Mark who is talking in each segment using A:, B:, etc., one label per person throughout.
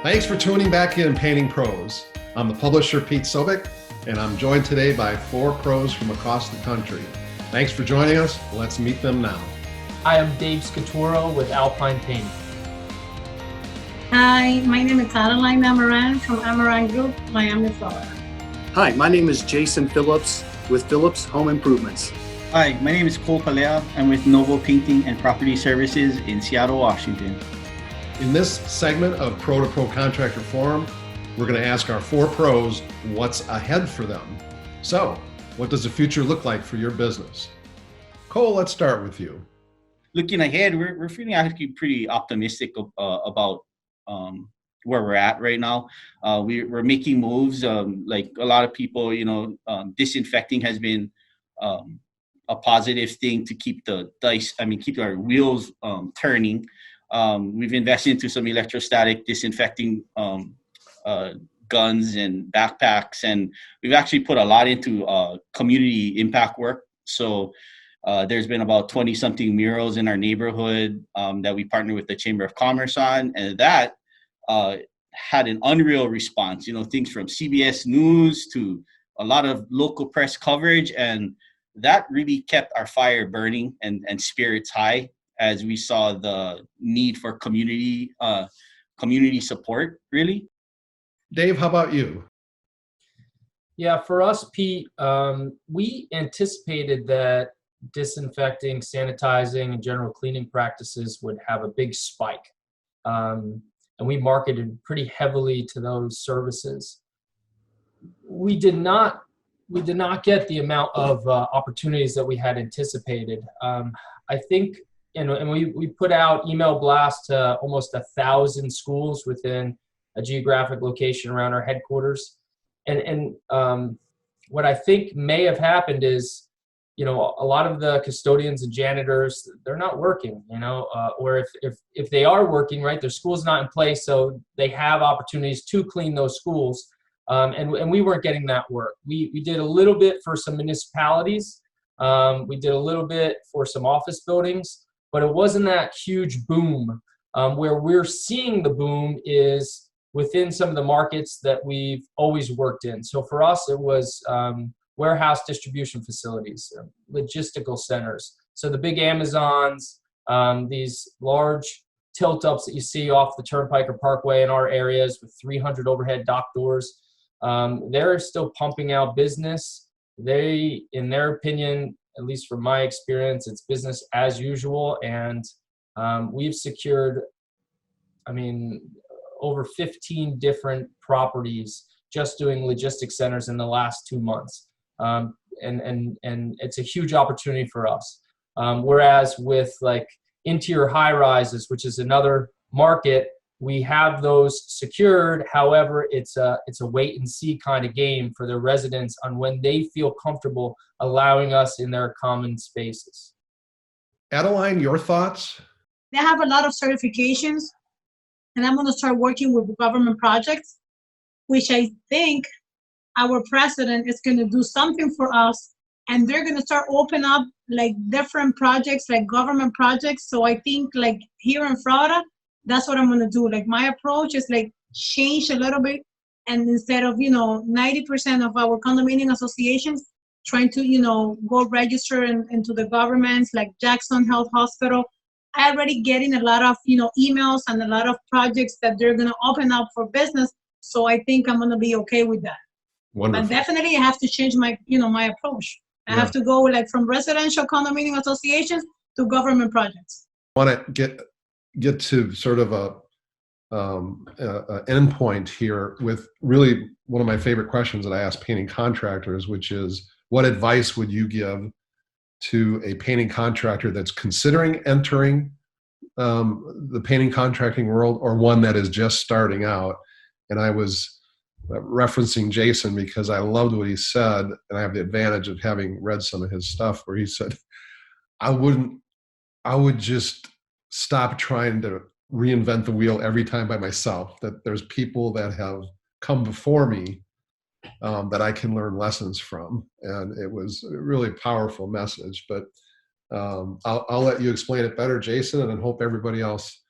A: Thanks for tuning back in Painting Pros. I'm the publisher, Pete Sobick, and I'm joined today by four pros from across the country. Thanks for joining us. Let's meet them now.
B: I am Dave Scaturo with Alpine Painting.
C: Hi, my name is Adeline Amaran from Amaran Group, Miami, Florida.
D: Hi, my name is Jason Phillips with Phillips Home Improvements.
E: Hi, my name is Cole Palea. I'm with Novo Painting and Property Services in Seattle, Washington.
A: In this segment of Pro to Pro Contractor Forum, we're going to ask our four pros what's ahead for them. So, what does the future look like for your business? Cole, let's start with you.
E: Looking ahead, we're feeling actually pretty optimistic about where we're at right now. We're making moves. Like a lot of people, disinfecting has been a positive thing to keep keep our wheels turning. We've invested into some electrostatic disinfecting guns and backpacks, and we've actually put a lot into community impact work. So there's been about 20-something murals in our neighborhood that we partner with the Chamber of Commerce on, and that had an unreal response. Things from CBS News to a lot of local press coverage, and that really kept our fire burning and spirits high as we saw the need for community support, really.
A: Dave, how about you?
B: Yeah, for us, Pete, we anticipated that disinfecting, sanitizing, and general cleaning practices would have a big spike. And we marketed pretty heavily to those services. We did not get the amount of opportunities that we had anticipated. I think, and we put out email blasts to almost 1,000 schools within a geographic location around our headquarters. And what I think may have happened is, a lot of the custodians and janitors, they're not working, or if they are working, right, their school's not in place, so they have opportunities to clean those schools. And we weren't getting that work. We did a little bit for some municipalities. We did a little bit for some office buildings, but it wasn't that huge boom. Where we're seeing the boom is within some of the markets that we've always worked in. So for us, it was warehouse distribution facilities, logistical centers. So the big Amazons, these large tilt-ups that you see off the Turnpike or Parkway in our areas with 300 overhead dock doors, they're still pumping out business. They, in their opinion, at least from my experience, it's business as usual. And we've secured, over 15 different properties just doing logistics centers in the last 2 months. And it's a huge opportunity for us. Whereas with like interior high rises, which is another market, we have those secured. However, it's a wait and see kind of game for the residents on when they feel comfortable allowing us in their common spaces.
A: Adeline, your thoughts?
C: They have a lot of certifications, and I'm going to start working with government projects, which I think our president is going to do something for us, and they're going to start open up like different projects, like government projects. So I think like here in Florida, that's what I'm going to do. Like my approach is like change a little bit, and instead of 90% of our condominium associations trying to go register into the governments like Jackson Health Hospital, I already getting a lot of emails and a lot of projects that they're going to open up for business. So I think I'm going to be okay with that.
A: Wonderful.
C: But definitely I have to change my my approach. I have to go like from residential condominium associations to government projects.
A: I want to get to sort of an end point here with really one of my favorite questions that I ask painting contractors, which is, what advice would you give to a painting contractor that's considering entering the painting contracting world, or one that is just starting out? And I was referencing Jason because I loved what he said, and I have the advantage of having read some of his stuff, where he said, I would just stop trying to reinvent the wheel every time by myself, that there's people that have come before me that I can learn lessons from. And it was a really powerful message, but I'll let you explain it better, Jason, and I hope everybody else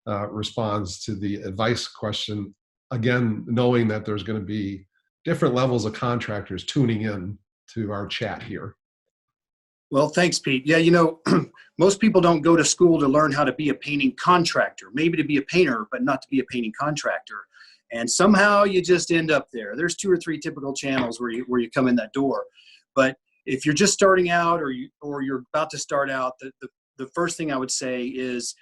A: responds to the advice question. Again, knowing that there's going to be different levels of contractors tuning in to our chat here.
D: Well, thanks, Pete. Yeah, most people don't go to school to learn how to be a painting contractor, maybe to be a painter, but not to be a painting contractor. And somehow you just end up there. There's 2 or 3 typical channels where you come in that door. But if you're just starting out or you're about to start out, the first thing I would say is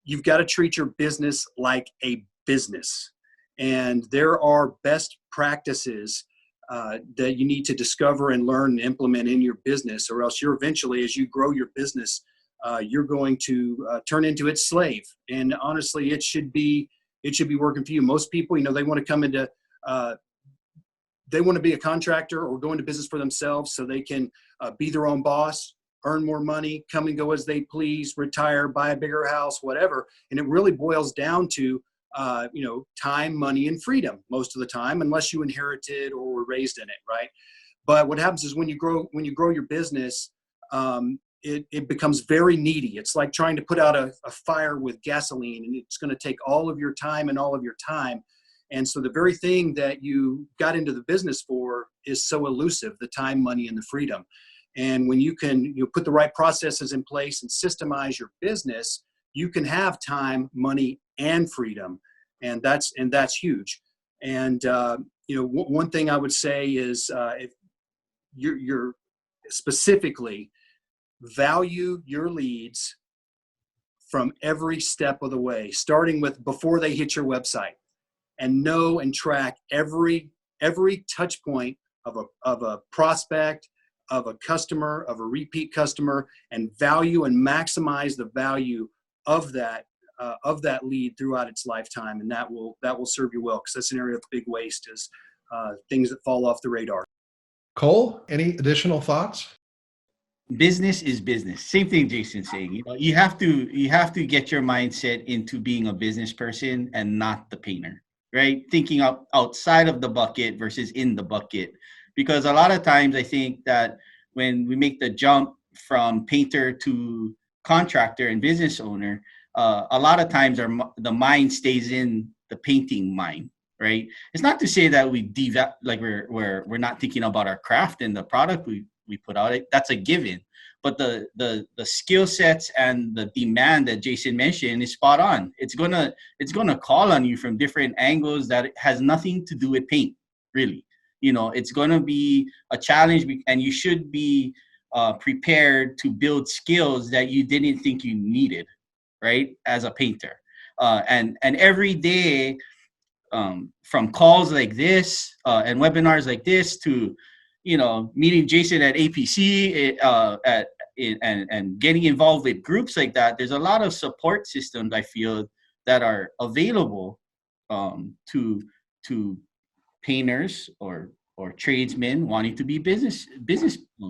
D: you've got to treat your business like a business. And there are best practices that you need to discover and learn and implement in your business, or else you're eventually, as you grow your business, you're going to turn into its slave. And honestly, it should be working for you. Most people, they want to come into, they want to be a contractor or go into business for themselves so they can be their own boss, earn more money, come and go as they please, retire, buy a bigger house, whatever. And it really boils down to time, money, and freedom most of the time, unless you inherited or were raised in it, right? But what happens is when you grow your business, it becomes very needy. It's like trying to put out a fire with gasoline, and it's going to take all of your time and all of your time. And so the very thing that you got into the business for is so elusive, the time, money, and the freedom. And when you can put the right processes in place and systemize your business, you can have time, money, and freedom, and that's huge. And one thing I would say is if you're specifically value your leads from every step of the way, starting with before they hit your website, and know and track every touch point of a prospect, of a customer, of a repeat customer, and value and maximize the value of that lead throughout its lifetime. And that will serve you well, because that's an area of big waste, is things that fall off the radar.
A: Cole, any additional thoughts?
E: Business is business. Same thing Jason's saying. You have to get your mindset into being a business person and not the painter, right? Thinking outside of the bucket versus in the bucket. Because a lot of times I think that when we make the jump from painter to contractor and business owner, a lot of times the mind stays in the painting mind, right? It's not to say that we're not thinking about our craft and the product we put out. That's a given. But the skill sets and the demand that Jason mentioned is spot on. It's gonna call on you from different angles that has nothing to do with paint, really. It's gonna be a challenge, and you should be prepared to build skills that you didn't think you needed, right, as a painter. And every day, from calls like this and webinars like this to, meeting Jason at APC and getting involved with groups like that, there's a lot of support systems I feel that are available to painters or tradesmen wanting to be business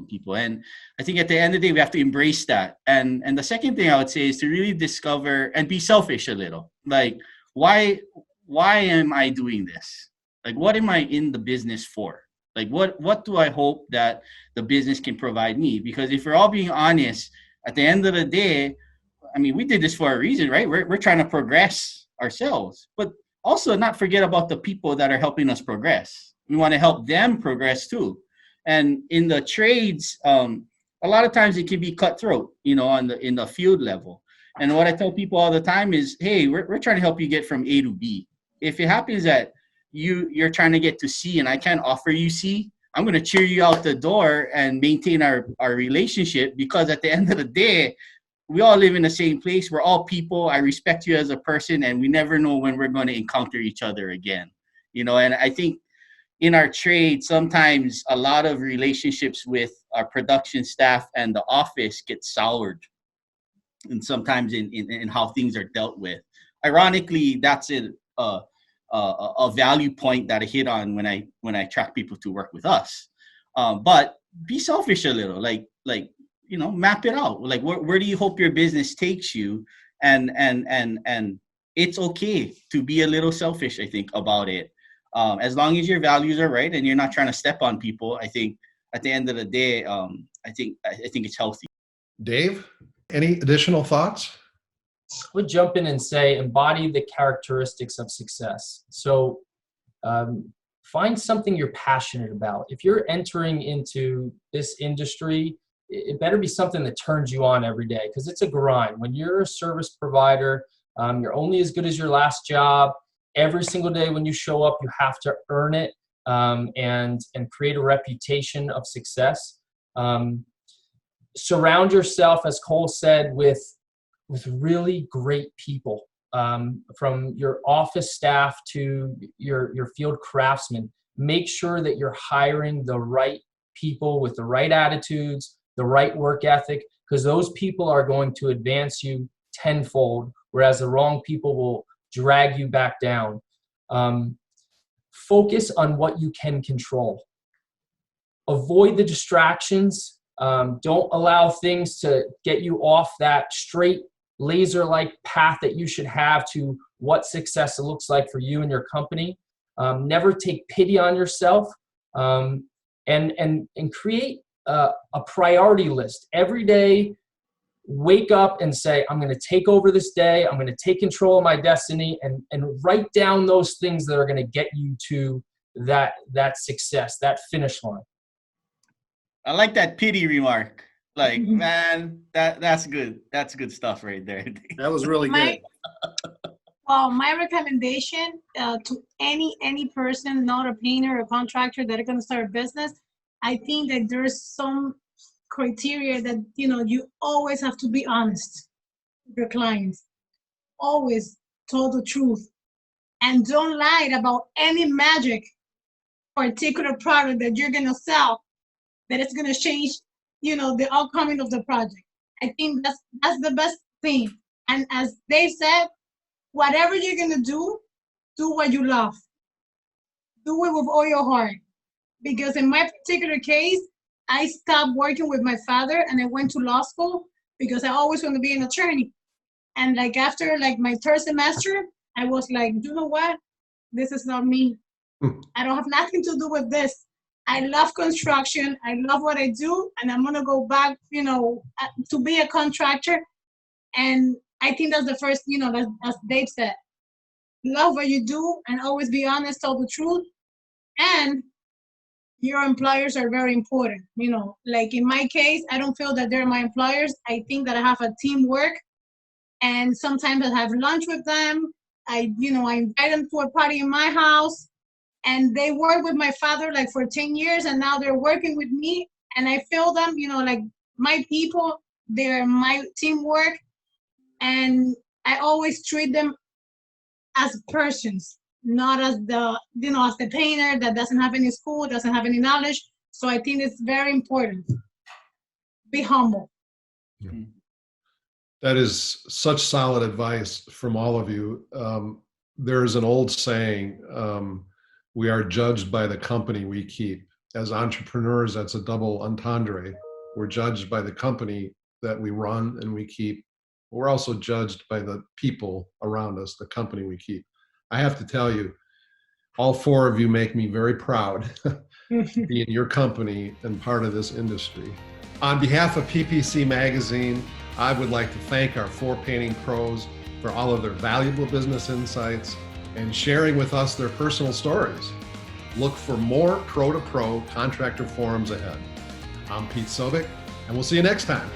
E: people. And I think at the end of the day, we have to embrace that. And the second thing I would say is to really discover and be selfish a little. Like, why am I doing this? Like, what am I in the business for? Like, what do I hope that the business can provide me? Because if we're all being honest, at the end of the day, I mean, we did this for a reason, right? We're trying to progress ourselves, but also not forget about the people that are helping us progress. We want to help them progress too. And in the trades, a lot of times it can be cutthroat, in the field level. And what I tell people all the time is, hey, we're trying to help you get from A to B. If it happens that you're trying to get to C and I can't offer you C, I'm going to cheer you out the door and maintain our relationship, because at the end of the day, we all live in the same place. We're all people. I respect you as a person, and we never know when we're going to encounter each other again. And I think in our trade, sometimes a lot of relationships with our production staff and the office get soured, and sometimes in how things are dealt with. Ironically, that's a value point that I hit on when I attract people to work with us. But be selfish a little, like map it out. Like, where do you hope your business takes you? And it's okay to be a little selfish, I think, about it. As long as your values are right and you're not trying to step on people, I think at the end of the day, I think it's healthy.
A: Dave, any additional thoughts?
B: would jump in and say, embody the characteristics of success. So find something you're passionate about. If you're entering into this industry, it better be something that turns you on every day, because it's a grind. When you're a service provider, you're only as good as your last job. Every single day when you show up, you have to earn it and create a reputation of success. Surround yourself, as Cole said, with really great people, from your office staff to your field craftsmen. Make sure that you're hiring the right people with the right attitudes, the right work ethic, because those people are going to advance you tenfold, whereas the wrong people will drag you back down. Focus on what you can control. Avoid the distractions. Don't allow things to get you off that straight laser-like path that you should have to what success looks like for you and your company. Never take pity on yourself, and create a priority list. Every day, wake up and say, I'm going to take over this day. I'm going to take control of my destiny, and write down those things that are going to get you to that success, that finish line.
E: I like that pity remark. Like, man, that's good. That's good stuff right there.
D: That was really good.
C: Well, my recommendation to any person, not a painter or contractor, that are going to start a business, I think that there's some criteria that, you always have to be honest with your clients. Always tell the truth. And don't lie about any magic particular product that you're going to sell, that it's going to change, the outcome of the project. I think that's the best thing. And as Dave said, whatever you're going to do what you love. Do it with all your heart. Because in my particular case, I stopped working with my father and I went to law school because I always want to be an attorney. And after my third semester, I was like, you know what? This is not me. I don't have nothing to do with this. I love construction. I love what I do. And I'm going to go back, to be a contractor. And I think that's the first, as Dave said, love what you do and always be honest, tell the truth. And your employers are very important. In my case, I don't feel that they're my employers. I think that I have a teamwork, and sometimes I have lunch with them. I invite them to a party in my house, and they work with my father for 10 years, and now they're working with me, and I feel them, my people, they're my teamwork, and I always treat them as persons, not as as the painter that doesn't have any school, doesn't have any knowledge. So I think it's very important. Be humble.
A: That is such solid advice from all of you. There's an old saying, we are judged by the company we keep. As entrepreneurs, that's a double entendre. We're judged by the company that we run and we keep. We're also judged by the people around us, the company we keep. I have to tell you, all four of you make me very proud to be in your company and part of this industry. On behalf of PPC Magazine, I would like to thank our four painting pros for all of their valuable business insights and sharing with us their personal stories. Look for more pro-to-pro contractor forums ahead. I'm Pete Sobick, and we'll see you next time.